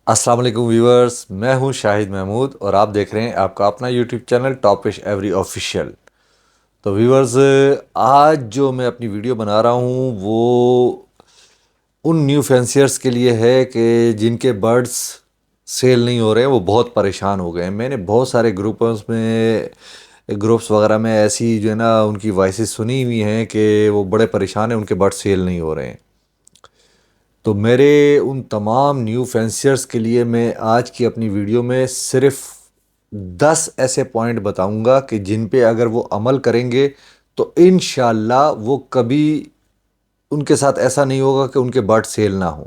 السلام علیکم ویورز، میں ہوں شاہد محمود اور آپ دیکھ رہے ہیں آپ کا اپنا یوٹیوب چینل ٹاپش ایوری آفیشیل۔ تو ویورز، آج جو میں اپنی ویڈیو بنا رہا ہوں وہ ان نیو فینسیئرس کے لیے ہے کہ جن کے برڈز سیل نہیں ہو رہے ہیں، وہ بہت پریشان ہو گئے ہیں۔ میں نے بہت سارے گروپس وغیرہ میں ایسی جو ہے نا ان کی وائسز سنی ہوئی ہیں کہ وہ بڑے پریشان ہیں، ان کے برڈ سیل نہیں ہو رہے ہیں۔ تو میرے ان تمام نیو فینسیئرس کے لیے میں آج کی اپنی ویڈیو میں صرف 10 ایسے پوائنٹ بتاؤں گا کہ جن پہ اگر وہ عمل کریں گے تو انشاءاللہ وہ کبھی ان کے ساتھ ایسا نہیں ہوگا کہ ان کے برڈ سیل نہ ہوں۔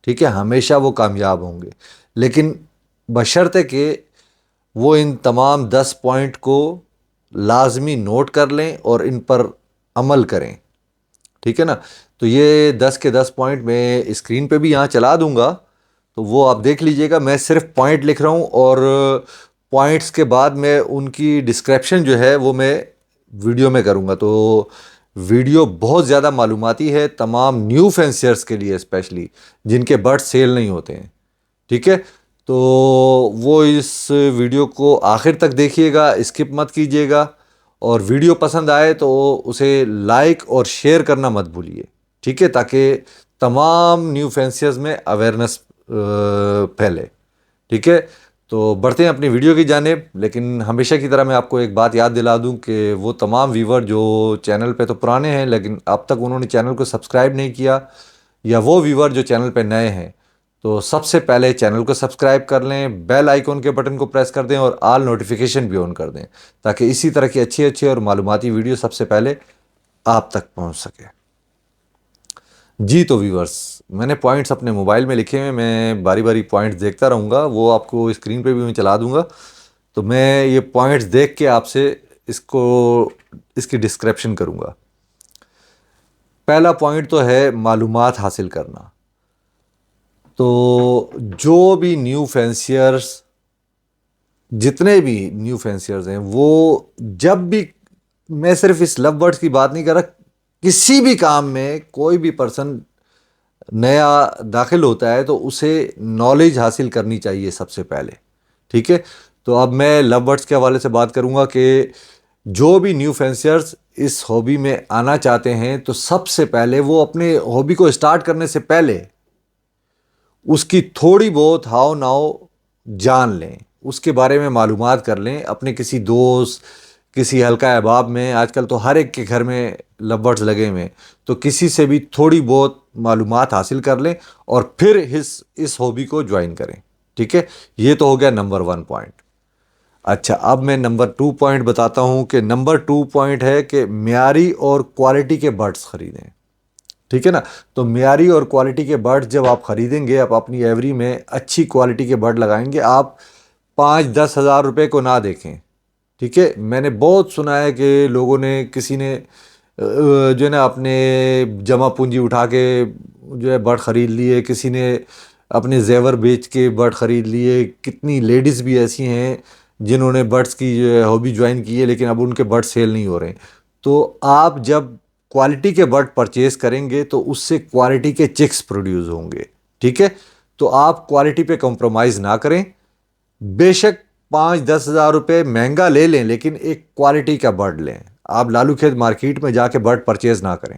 ٹھیک ہے، ہمیشہ وہ کامیاب ہوں گے، لیکن بشرطے کہ وہ ان تمام 10 پوائنٹ کو لازمی نوٹ کر لیں اور ان پر عمل کریں۔ ٹھیک ہے نا، تو یہ 10 کے 10 پوائنٹ میں اسکرین پہ بھی یہاں چلا دوں گا، تو وہ آپ دیکھ لیجئے گا۔ میں صرف پوائنٹ لکھ رہا ہوں اور پوائنٹس کے بعد میں ان کی ڈسکرپشن جو ہے وہ میں ویڈیو میں کروں گا۔ تو ویڈیو بہت زیادہ معلوماتی ہے تمام نیو فینسیئرس کے لیے، اسپیشلی جن کے برڈ سیل نہیں ہوتے ہیں۔ ٹھیک ہے، تو وہ اس ویڈیو کو آخر تک دیکھیے گا، اسکپ مت کیجیے گا، اور ویڈیو پسند آئے تو اسے لائک اور شیئر کرنا مت بھولیے۔ ٹھیک ہے، تاکہ تمام نیو فینسیئرز میں اویئرنیس پھیلے۔ ٹھیک ہے، تو بڑھتے ہیں اپنی ویڈیو کی جانب، لیکن ہمیشہ کی طرح میں آپ کو ایک بات یاد دلا دوں کہ وہ تمام ویور جو چینل پہ تو پرانے ہیں لیکن اب تک انہوں نے چینل کو سبسکرائب نہیں کیا، یا وہ ویور جو چینل پہ نئے ہیں، تو سب سے پہلے چینل کو سبسکرائب کر لیں، بیل آئیکن کے بٹن کو پریس کر دیں اور آل نوٹیفیکیشن بھی آن کر دیں، تاکہ اسی طرح کی اچھی اچھی اور معلوماتی ویڈیو سب سے پہلے آپ تک پہنچ سکے۔ جی تو ویورز، میں نے پوائنٹس اپنے موبائل میں لکھے ہیں، میں باری باری پوائنٹس دیکھتا رہوں گا، وہ آپ کو اسکرین پہ بھی میں چلا دوں گا۔ تو میں یہ پوائنٹس دیکھ کے آپ سے اس کی ڈسکرپشن کروں گا۔ پہلا پوائنٹ تو ہے معلومات حاصل کرنا۔ تو جو بھی نیو فینسیئرز، جتنے بھی نیو فینسیئرز ہیں، وہ جب بھی، میں صرف اس لو ورڈز کی بات نہیں کر رہا، کسی بھی کام میں کوئی بھی پرسن نیا داخل ہوتا ہے تو اسے نالج حاصل کرنی چاہیے سب سے پہلے۔ ٹھیک ہے، تو اب میں لو ورڈز کے حوالے سے بات کروں گا کہ جو بھی نیو فینسیئرز اس ہابی میں آنا چاہتے ہیں تو سب سے پہلے وہ اپنے ہابی کو اسٹارٹ کرنے سے پہلے اس کی تھوڑی بہت ہاؤ ناؤ جان لیں، اس کے بارے میں معلومات کر لیں، اپنے کسی دوست، کسی حلقہ احباب میں، آج کل تو ہر ایک کے گھر میں لو برڈز لگے ہوئے ہیں، تو کسی سے بھی تھوڑی بہت معلومات حاصل کر لیں اور پھر اس ہابی کو جوائن کریں۔ ٹھیک ہے، یہ تو ہو گیا نمبر 1 پوائنٹ۔ اچھا، اب میں نمبر 2 پوائنٹ بتاتا ہوں کہ نمبر 2 پوائنٹ ہے کہ معیاری اور کوالٹی کے برڈز خریدیں۔ ٹھیک ہے نا، تو معیاری اور کوالٹی کے برڈ جب آپ خریدیں گے، آپ اپنی ایوری میں اچھی کوالٹی کے برڈ لگائیں گے، آپ 5-10 ہزار روپے کو نہ دیکھیں۔ ٹھیک ہے، میں نے بہت سنا ہے کہ لوگوں نے، کسی نے جو ہے نا اپنے جمع پونجی اٹھا کے جو ہے برڈ خرید لیے، کسی نے اپنے زیور بیچ کے برڈ خرید لیے، کتنی لیڈیز بھی ایسی ہیں جنہوں نے برڈز کی جو ہے ہابی جوائن کی ہے لیکن اب ان کے برڈ سیل نہیں ہو رہے ہیں۔ تو آپ جب کوالٹی کے برڈ پرچیز کریں گے تو اس سے کوالٹی کے چکس پروڈیوس ہوں گے۔ ٹھیک ہے، تو آپ کوالٹی پہ کمپرومائز نہ کریں، بے شک 5-10 ہزار روپے مہنگا لے لیں لیکن ایک کوالٹی کا برڈ لیں۔ آپ لالو کھیت مارکیٹ میں جا کے برڈ پرچیز نہ کریں۔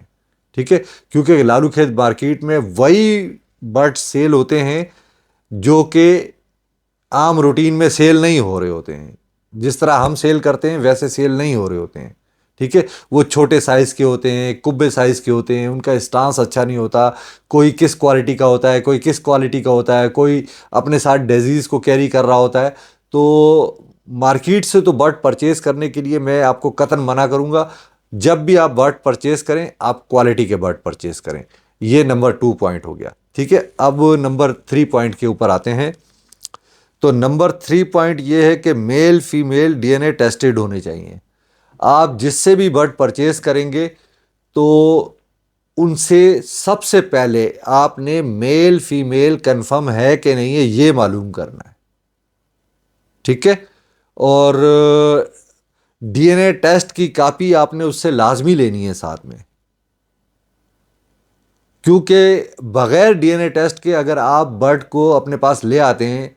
ٹھیک ہے، کیونکہ لالو کھیت مارکیٹ میں وہی برڈ سیل ہوتے ہیں جو کہ عام روٹین میں سیل نہیں ہو رہے ہوتے ہیں، جس طرح ہم سیل کرتے ہیں ویسے سیل نہیں ہو رہے ہوتے ہیں۔ ٹھیک ہے، وہ چھوٹے سائز کے ہوتے ہیں، کبے سائز کے ہوتے ہیں، ان کا اسٹانس اچھا نہیں ہوتا، کوئی کس کوالٹی کا ہوتا ہے، کوئی کس کوالٹی کا ہوتا ہے، کوئی اپنے ساتھ ڈیزیز کو کیری کر رہا ہوتا ہے۔ تو مارکیٹ سے تو برڈ پرچیز کرنے کے لیے میں آپ کو قطعاً منع کروں گا۔ جب بھی آپ برڈ پرچیز کریں، آپ کوالٹی کے برڈ پرچیز کریں۔ یہ نمبر 2 پوائنٹ ہو گیا۔ ٹھیک ہے، اب نمبر 3 پوائنٹ کے اوپر آتے ہیں۔ تو نمبر 3 پوائنٹ یہ ہے کہ male female D N a tested ہونے چاہیے۔ آپ جس سے بھی برڈ پرچیز کریں گے تو ان سے سب سے پہلے آپ نے میل فیمیل کنفرم ہے کہ نہیں ہے یہ معلوم کرنا ہے۔ ٹھیک ہے، اور ڈی این اے ٹیسٹ کی کاپی آپ نے اس سے لازمی لینی ہے ساتھ میں۔ کیونکہ بغیر ڈی این اے ٹیسٹ کے اگر آپ برڈ کو اپنے پاس لے آتے ہیں،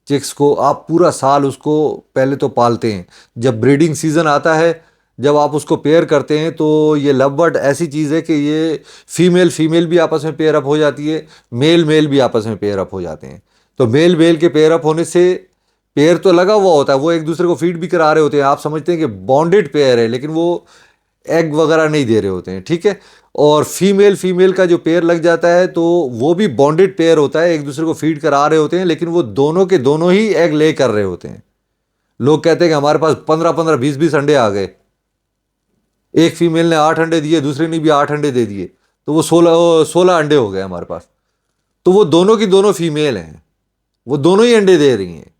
چکس کو، آپ پورا سال اس کو پہلے تو پالتے ہیں، جب بریڈنگ سیزن آتا ہے، جب آپ اس کو پیئر کرتے ہیں، تو یہ لو برڈ ایسی چیز ہے کہ یہ فیمیل فیمیل بھی آپس میں پیئر اپ ہو جاتی ہے، میل میل بھی آپس میں پیئر اپ ہو جاتے ہیں۔ تو میل میل کے پیئر اپ ہونے سے پیئر تو لگا ہوا ہوتا ہے، وہ ایک دوسرے کو فیڈ بھی کرا رہے ہوتے ہیں، آپ سمجھتے ہیں کہ بانڈڈ پیئر ہے، لیکن وہ ایگ وغیرہ نہیں دے رہے ہوتے ہیں، ٹھیک ہے۔ اور فیمیل فیمیل کا جو پیئر لگ جاتا ہے تو وہ بھی بانڈڈ پیئر ہوتا ہے، ایک دوسرے کو فیڈ کرا رہے ہوتے ہیں، لیکن وہ دونوں کے دونوں ہی ایگ لے کر رہے ہوتے ہیں۔ لوگ کہتے ہیں کہ ہمارے پاس 15 20 انڈے آ گئے، ایک فیمیل نے 8 انڈے دیے، دوسرے نے بھی 8 انڈے دے دیے، تو وہ 16 انڈے ہو گئے ہمارے پاس۔ تو وہ دونوں کی دونوں فیمیل ہیں، وہ دونوں ہی انڈے دے رہی ہیں،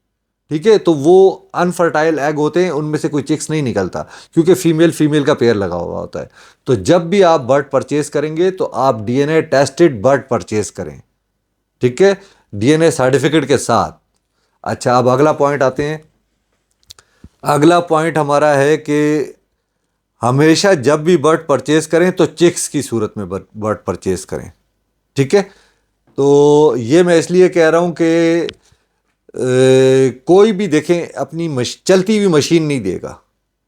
ٹھیک ہے۔ تو وہ انفرٹائل ایگ ہوتے ہیں، ان میں سے کوئی چکس نہیں نکلتا، کیونکہ فیمیل فیمیل کا پیئر لگا ہوا ہوتا ہے۔ تو جب بھی آپ برڈ پرچیز کریں گے تو آپ D N a tested bird purchase کریں، ٹھیک ہے، ڈی این اے سرٹیفکیٹ کے ساتھ۔ اچھا، اب اگلا پوائنٹ آتے ہیں۔ اگلا پوائنٹ ہمارا ہے کہ ہمیشہ جب بھی برڈ پرچیز کریں تو چکس کی صورت میں برڈ پرچیز کریں، ٹھیک ہے۔ تو یہ میں اس لیے کہہ رہا ہوں کہ کوئی بھی دیکھیں اپنی چلتی ہوئی مشین نہیں دے گا۔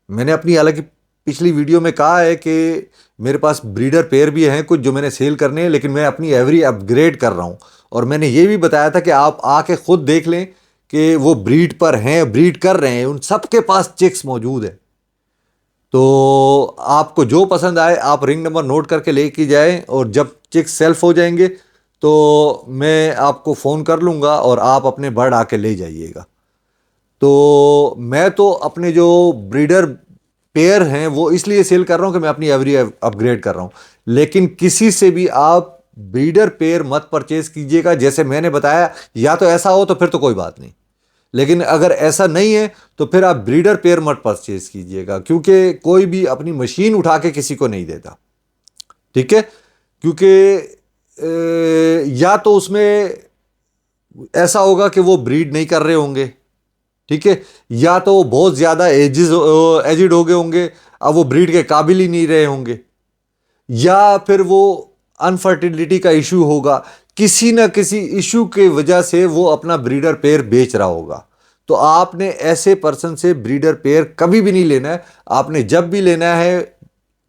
میں نے اپنی حالانکہ پچھلی ویڈیو میں کہا ہے کہ میرے پاس بریڈر پیئر بھی ہیں کچھ جو میں نے سیل کرنے ہیں، لیکن میں اپنی ایوری اپ گریڈ کر رہا ہوں، اور میں نے یہ بھی بتایا تھا کہ آپ آ کے خود دیکھ لیں کہ وہ بریڈ پر ہیں، بریڈ کر رہے ہیں، ان سب کے پاس چکس موجود ہے۔ تو آپ کو جو پسند آئے آپ رنگ نمبر نوٹ کر کے لے کے جائیں، اور جب چکس سیلف ہو جائیں گے تو میں آپ کو فون کر لوں گا اور آپ اپنے برڈ آ کے لے جائیے گا۔ تو میں تو اپنے جو بریڈر پیئر ہیں وہ اس لیے سیل کر رہا ہوں کہ میں اپنی ایوری اپ گریڈ کر رہا ہوں، لیکن کسی سے بھی آپ بریڈر پیئر مت پرچیز کیجیے گا، جیسے میں نے بتایا، یا تو ایسا ہو تو پھر تو کوئی بات نہیں، لیکن اگر ایسا نہیں ہے تو پھر آپ بریڈر پیئر مت پرچیز کیجیے گا، کیونکہ کوئی بھی اپنی مشین اٹھا کے کسی کو نہیں دیتا، ٹھیک ہے۔ کیونکہ یا تو اس میں ایسا ہوگا کہ وہ بریڈ نہیں کر رہے ہوں گے، ٹھیک ہے، یا تو وہ بہت زیادہ ایجڈ ہو گئے ہوں گے، اب وہ بریڈ کے قابل ہی نہیں رہے ہوں گے، یا پھر وہ انفرٹیلٹی کا ایشو ہوگا، کسی نہ کسی ایشو کی وجہ سے وہ اپنا بریڈر پیئر بیچ رہا ہوگا۔ تو آپ نے ایسے پرسن سے بریڈر پیئر کبھی بھی نہیں لینا ہے۔ آپ نے جب بھی لینا ہے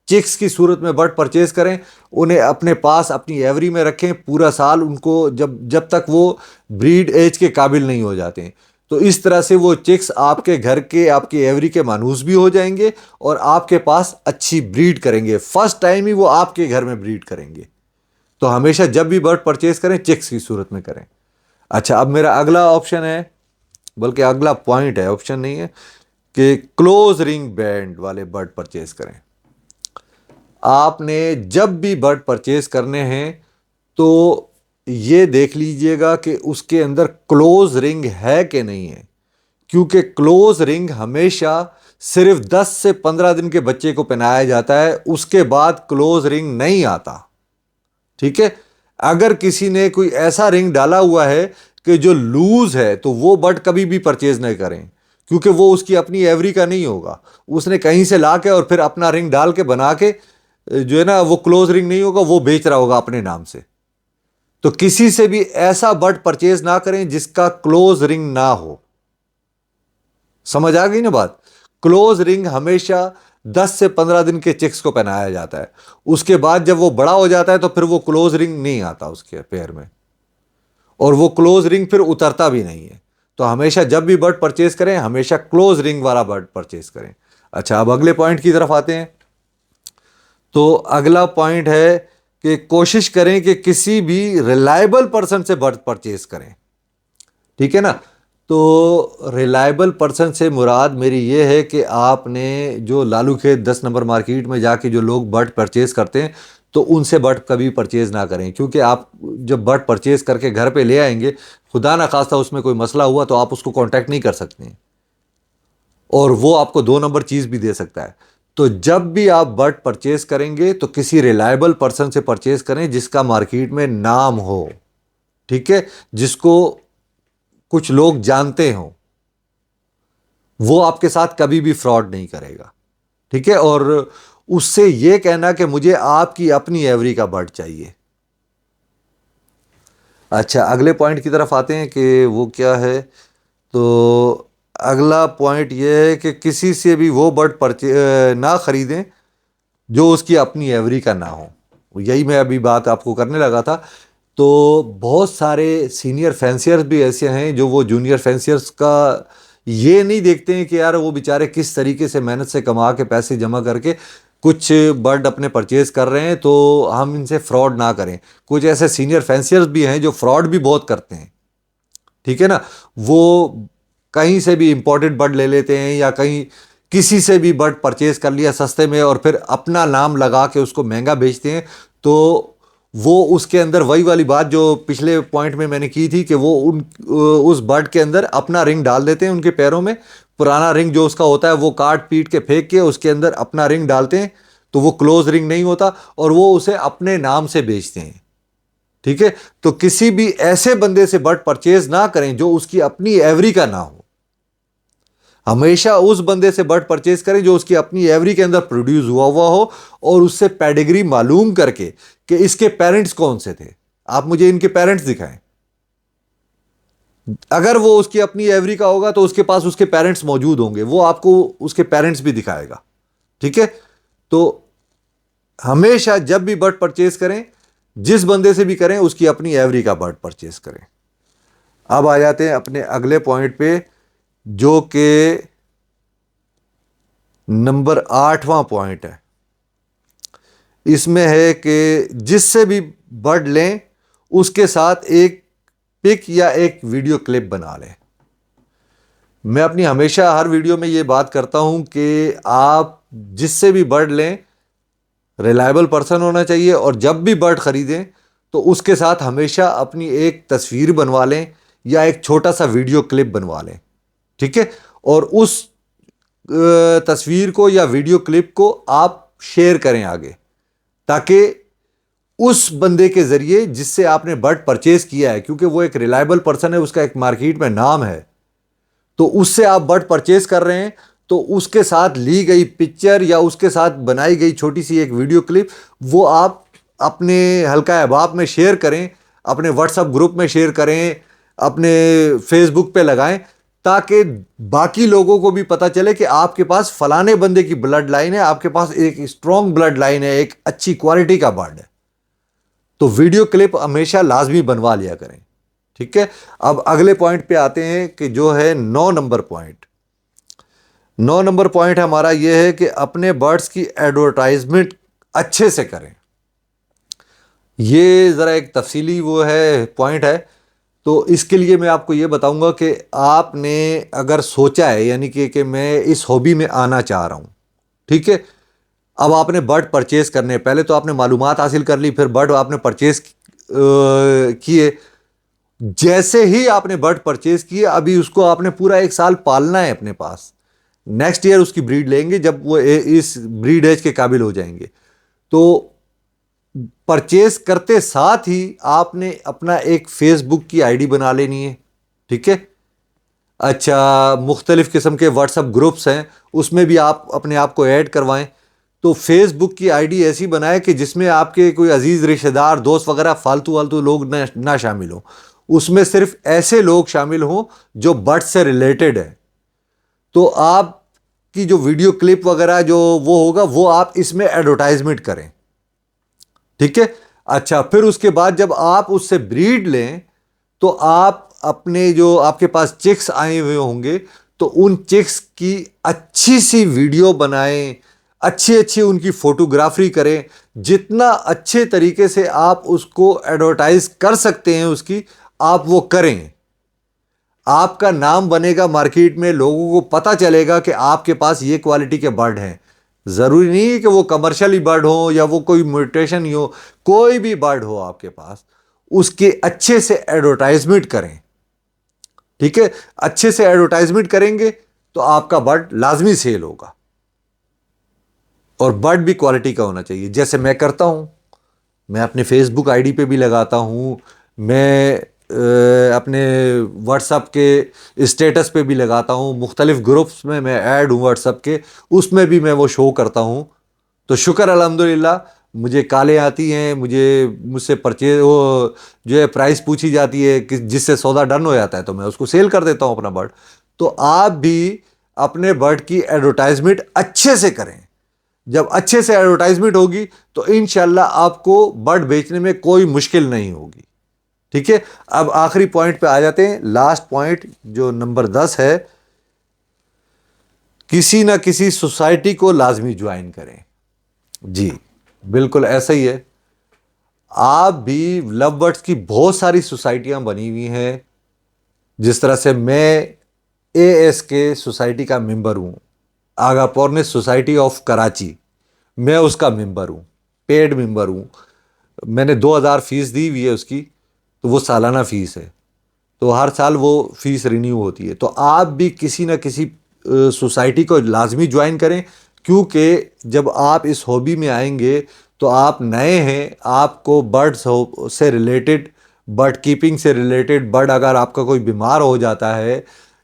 چکس کی صورت میں برڈ پرچیز کریں، انہیں اپنے پاس اپنی ایوری میں رکھیں پورا سال، ان کو جب تک وہ بریڈ ایج کے قابل نہیں ہو جاتے ہیں۔ تو اس طرح سے وہ چکس آپ کے گھر کے، آپ کی ایوری کے مانوس بھی ہو جائیں گے، اور آپ کے پاس اچھی بریڈ کریں گے، فرسٹ ٹائم ہی وہ آپ کے گھر میں بریڈ کریں گے۔ تو ہمیشہ جب بھی برڈ پرچیز کریں چکس کی صورت میں کریں۔ اچھا، اب میرا اگلا آپشن ہے، بلکہ اگلا پوائنٹ ہے، آپشن نہیں ہے، کہ کلوز رنگ بینڈ والے برڈ پرچیز کریں۔ آپ نے جب بھی برڈ پرچیز کرنے ہیں تو یہ دیکھ لیجئے گا کہ اس کے اندر کلوز رنگ ہے کہ نہیں ہے، کیونکہ کلوز رنگ ہمیشہ صرف 10 سے 15 دن کے بچے کو پہنایا جاتا ہے، اس کے بعد کلوز رنگ نہیں آتا، ٹھیک ہے۔ اگر کسی نے کوئی ایسا رنگ ڈالا ہوا ہے کہ جو لوز ہے تو وہ برڈ کبھی بھی پرچیز نہیں کریں، کیونکہ وہ اس کی اپنی ایوری کا نہیں ہوگا، اس نے کہیں سے لا کے اور پھر اپنا رنگ ڈال کے بنا کے جو ہے نا وہ کلوز رنگ نہیں ہوگا، وہ بیچ رہا ہوگا اپنے نام سے۔ تو کسی سے بھی ایسا برڈ پرچیز نہ کریں جس کا کلوز رنگ نہ ہو۔ سمجھ آ گئی نا بات؟ کلوز رنگ ہمیشہ 10 سے 15 دن کے چکس کو پہنایا جاتا ہے، اس کے بعد جب وہ بڑا ہو جاتا ہے تو پھر وہ کلوز رنگ نہیں آتا اس کے پیر میں، اور وہ کلوز رنگ پھر اترتا بھی نہیں ہے۔ تو ہمیشہ جب بھی برڈ پرچیز کریں ہمیشہ کلوز رنگ والا برڈ پرچیز کریں۔ اچھا، اب اگلے پوائنٹ کی طرف آتے ہیں۔ تو اگلا پوائنٹ ہے کہ کوشش کریں کہ کسی بھی ریلائبل پرسن سے برڈ پرچیز کریں، ٹھیک ہے نا۔ تو ریلائبل پرسن سے مراد میری یہ ہے کہ آپ نے جو لالو کھیت 10 نمبر مارکیٹ میں جا کے جو لوگ برڈ پرچیز کرتے ہیں تو ان سے برڈ کبھی پرچیز نہ کریں، کیونکہ آپ جب برڈ پرچیز کر کے گھر پہ لے آئیں گے، خدا نہ خواستہ اس میں کوئی مسئلہ ہوا تو آپ اس کو کانٹیکٹ نہیں کر سکتے ہیں، اور وہ آپ کو 2 نمبر چیز بھی دے سکتا ہے۔ تو جب بھی آپ برڈ پرچیز کریں گے تو کسی ریلائبل پرسن سے پرچیز کریں جس کا مارکیٹ میں نام ہو، ٹھیک ہے، جس کو کچھ لوگ جانتے ہوں، وہ آپ کے ساتھ کبھی بھی فراڈ نہیں کرے گا، ٹھیک ہے۔ اور اس سے یہ کہنا کہ مجھے آپ کی اپنی ایوری کا برڈ چاہیے، اچھا اگلے پوائنٹ کی طرف آتے ہیں کہ وہ کیا ہے. تو اگلا پوائنٹ یہ ہے کہ کسی سے بھی وہ برڈ نہ خریدیں جو اس کی اپنی ایوری کا نہ ہو. یہی میں ابھی بات آپ کو کرنے لگا تھا. تو بہت سارے سینئر فینسیئرز بھی ایسے ہیں جو وہ جونیئر فینسیئرز کا یہ نہیں دیکھتے ہیں کہ یار وہ بیچارے کس طریقے سے محنت سے کما کے پیسے جمع کر کے کچھ برڈ اپنے پرچیز کر رہے ہیں تو ہم ان سے فراڈ نہ کریں. کچھ ایسے سینئر فینسیئرز بھی ہیں جو فراڈ بھی بہت کرتے ہیں. ٹھیک ہے نا. وہ کہیں سے بھی امپورٹڈ برڈ لے لیتے ہیں یا کہیں کسی سے بھی برڈ پرچیز کر لیا سستے میں اور پھر اپنا نام لگا کے اس کو مہنگا بیچتے ہیں. تو وہ اس کے اندر وہی والی بات جو پچھلے پوائنٹ میں نے کی تھی کہ وہ اس برڈ کے اندر اپنا رنگ ڈال دیتے ہیں ان کے پیروں میں. پرانا رنگ جو اس کا ہوتا ہے وہ کاٹ پیٹ کے پھینک کے اس کے اندر اپنا رنگ ڈالتے ہیں تو وہ کلوز رنگ نہیں ہوتا اور وہ اسے اپنے نام سے بیچتے ہیں. ٹھیک ہے. تو کسی بھی ایسے بندے سے برڈ پرچیز نہ کریں جو اس کی اپنی ایوری کا نہ ہو. ہمیشہ اس بندے سے برڈ پرچیز کریں جو اس کی اپنی ایوری کے اندر پروڈیوس ہوا ہو اور اس سے پیڈیگری معلوم کر کے کہ اس کے پیرنٹس کون سے تھے. آپ مجھے ان کے پیرنٹس دکھائیں. اگر وہ اس کی اپنی ایوری کا ہوگا تو اس کے پاس اس کے پیرنٹس موجود ہوں گے, وہ آپ کو اس کے پیرنٹس بھی دکھائے گا. ٹھیک ہے. تو ہمیشہ جب بھی برڈ پرچیز کریں جس بندے سے بھی کریں اس کی اپنی ایوری کا برڈ پرچیز کریں. اب آ جاتے ہیں اپنے اگلے پوائنٹ پہ جو کہ نمبر 8واں پوائنٹ ہے. اس میں ہے کہ جس سے بھی برڈ لیں اس کے ساتھ ایک پک یا ایک ویڈیو کلپ بنا لیں. میں اپنی ہمیشہ ہر ویڈیو میں یہ بات کرتا ہوں کہ آپ جس سے بھی برڈ لیں ریلائبل پرسن ہونا چاہیے اور جب بھی برڈ خریدیں تو اس کے ساتھ ہمیشہ اپنی ایک تصویر بنوا لیں یا ایک چھوٹا سا ویڈیو کلپ بنوا لیں. ٹھیک ہے. اور اس تصویر کو یا ویڈیو کلپ کو آپ شیئر کریں آگے تاکہ اس بندے کے ذریعے جس سے آپ نے برڈ پرچیز کیا ہے, کیونکہ وہ ایک ریلائبل پرسن ہے, اس کا ایک مارکیٹ میں نام ہے, تو اس سے آپ برڈ پرچیز کر رہے ہیں تو اس کے ساتھ لی گئی پکچر یا اس کے ساتھ بنائی گئی چھوٹی سی ایک ویڈیو کلپ وہ آپ اپنے حلقہ احباب میں شیئر کریں, اپنے واٹس ایپ گروپ میں شیئر کریں, اپنے فیس بک پہ لگائیں تاکہ باقی لوگوں کو بھی پتہ چلے کہ آپ کے پاس فلانے بندے کی بلڈ لائن ہے, آپ کے پاس ایک اسٹرانگ بلڈ لائن ہے, ایک اچھی کوالٹی کا برڈ ہے. تو ویڈیو کلپ ہمیشہ لازمی بنوا لیا کریں. ٹھیک ہے. اب اگلے پوائنٹ پہ آتے ہیں کہ جو ہے 9 نمبر پوائنٹ. 9 نمبر پوائنٹ ہمارا یہ ہے کہ اپنے برڈز کی ایڈورٹائزمنٹ اچھے سے کریں. یہ ذرا ایک تفصیلی وہ ہے پوائنٹ ہے. تو اس کے لیے میں آپ کو یہ بتاؤں گا کہ آپ نے اگر سوچا ہے یعنی کہ میں اس ہابی میں آنا چاہ رہا ہوں. ٹھیک ہے. اب آپ نے برڈ پرچیز کرنے, پہلے تو آپ نے معلومات حاصل کر لی, پھر برڈ آپ نے پرچیز کیے. جیسے ہی آپ نے برڈ پرچیز کیے ابھی اس کو آپ نے پورا 1 سال پالنا ہے اپنے پاس. نیکسٹ ایئر اس کی بریڈ لیں گے جب وہ اس بریڈ ایج کے قابل ہو جائیں گے. تو پرچیز کرتے ساتھ ہی آپ نے اپنا ایک فیس بک کی آئی ڈی بنا لینی ہے. ٹھیک ہے. اچھا مختلف قسم کے واٹس ایپ گروپس ہیں اس میں بھی آپ اپنے آپ کو ایڈ کروائیں. تو فیس بک کی آئی ڈی ایسی بنائے کہ جس میں آپ کے کوئی عزیز رشتہ دار دوست وغیرہ فالتو لوگ نہ شامل ہوں. اس میں صرف ایسے لوگ شامل ہوں جو برڈ سے ریلیٹڈ ہیں. تو آپ کی جو ویڈیو کلپ وغیرہ جو وہ ہوگا وہ آپ اس میں ایڈورٹائزمنٹ کریں. ٹھیک ہے. اچھا پھر اس کے بعد جب آپ اس سے بریڈ لیں تو آپ اپنے جو آپ کے پاس چکس آئے ہوئے ہوں گے تو ان چکس کی اچھی سی ویڈیو بنائیں, اچھی ان کی فوٹوگرافی کریں. جتنا اچھے طریقے سے آپ اس کو ایڈورٹائز کر سکتے ہیں اس کی آپ وہ کریں. آپ کا نام بنے گا مارکیٹ میں, لوگوں کو پتہ چلے گا کہ آپ کے پاس یہ کوالٹی کے برڈ ہیں. ضروری نہیں ہے کہ وہ کمرشلی برڈ ہو یا وہ کوئی میوٹیشن ہی ہو, کوئی بھی برڈ ہو آپ کے پاس اس کے اچھے سے ایڈورٹائزمنٹ کریں. ٹھیک ہے. اچھے سے ایڈورٹائزمنٹ کریں گے تو آپ کا برڈ لازمی سیل ہوگا اور برڈ بھی کوالٹی کا ہونا چاہیے. جیسے میں کرتا ہوں, میں اپنے فیس بک آئی ڈی پہ بھی لگاتا ہوں, میں اپنے واٹس ایپ کے اسٹیٹس پہ بھی لگاتا ہوں, مختلف گروپس میں ایڈ ہوں واٹس ایپ کے, اس میں بھی میں وہ شو کرتا ہوں. تو شکر الحمدللہ مجھے کالیں آتی ہیں، مجھ سے پرچیز وہ جو ہے پرائس پوچھی جاتی ہے کہ جس سے سودا ڈن ہو جاتا ہے تو میں اس کو سیل کر دیتا ہوں اپنا برڈ۔ تو آپ بھی اپنے برڈ کی ایڈورٹائزمنٹ اچھے سے کریں۔ جب اچھے سے ایڈورٹائزمنٹ ہوگی تو انشاءاللہ آپ کو برڈ بیچنے میں کوئی مشکل نہیں ہوگی، ٹھیک ہے۔ اب آخری پوائنٹ پہ آ جاتے ہیں، لاسٹ پوائنٹ جو نمبر 10 ہے، کسی نہ کسی سوسائٹی کو لازمی جوائن کریں۔ جی بالکل ایسا ہی ہے، آپ بھی لو برڈز کی بہت ساری سوسائٹیاں بنی ہوئی ہیں، جس طرح سے میں اے ایس کے سوسائٹی کا ممبر ہوں، آگا پورنس سوسائٹی آف کراچی، میں اس کا ممبر ہوں، پیڈ ممبر ہوں۔ میں نے 2000 فیس دی ہوئی ہے اس کی، تو وہ سالانہ فیس ہے، تو ہر سال وہ فیس رینیو ہوتی ہے۔ تو آپ بھی کسی نہ کسی سوسائٹی کو لازمی جوائن کریں، کیونکہ جب آپ اس ہابی میں آئیں گے تو آپ نئے ہیں، آپ کو برڈ سے ریلیٹڈ، برڈ کیپنگ سے ریلیٹڈ، برڈ اگر آپ کا کوئی بیمار ہو جاتا ہے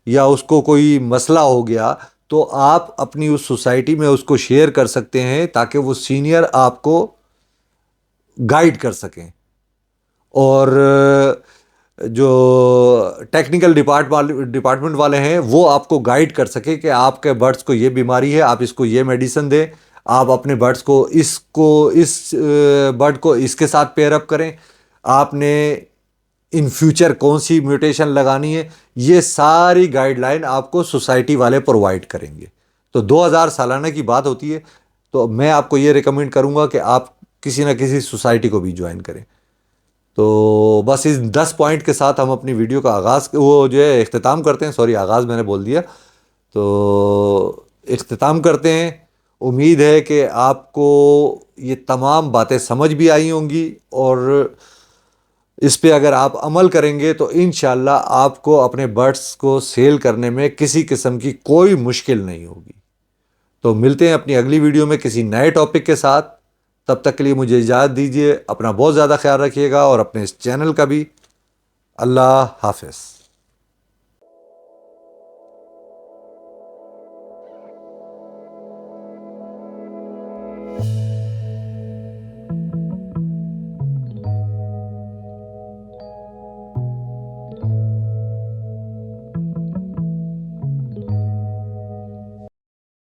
یا اس کو کوئی مسئلہ ہو گیا تو آپ اپنی اس سوسائٹی میں اس کو شیئر کر سکتے ہیں تاکہ وہ سینئر آپ کو گائیڈ کر سکیں۔ اور جو ٹیکنیکل ڈپارٹمنٹ والے ہیں وہ آپ کو گائیڈ کر سکے کہ آپ کے برڈس کو یہ بیماری ہے، آپ اس کو یہ میڈیسن دیں، آپ اپنے برڈس کو اس برڈ کو اس کے ساتھ پیئر اپ کریں، آپ نے ان فیوچر کون سی میوٹیشن لگانی ہے، یہ ساری گائیڈ لائن آپ کو سوسائٹی والے پرووائڈ کریں گے۔ تو 2000 سالانہ کی بات ہوتی ہے، تو میں آپ کو یہ ریکمینڈ کروں گا کہ آپ کسی نہ کسی سوسائٹی کو بھی جوائن کریں۔ تو بس اس 10 پوائنٹ کے ساتھ ہم اپنی ویڈیو کا وہ جو ہے اختتام کرتے ہیں، سوری آغاز میں نے بول دیا، تو اختتام کرتے ہیں۔ امید ہے کہ آپ کو یہ تمام باتیں سمجھ بھی آئی ہوں گی، اور اس پہ اگر آپ عمل کریں گے تو انشاءاللہ آپ کو اپنے برڈس کو سیل کرنے میں کسی قسم کی کوئی مشکل نہیں ہوگی۔ تو ملتے ہیں اپنی اگلی ویڈیو میں کسی نئے ٹاپک کے ساتھ، تب تک کے لیے مجھے اجازت دیجیے، اپنا بہت زیادہ خیال رکھیے گا اور اپنے اس چینل کا بھی۔ اللہ حافظ۔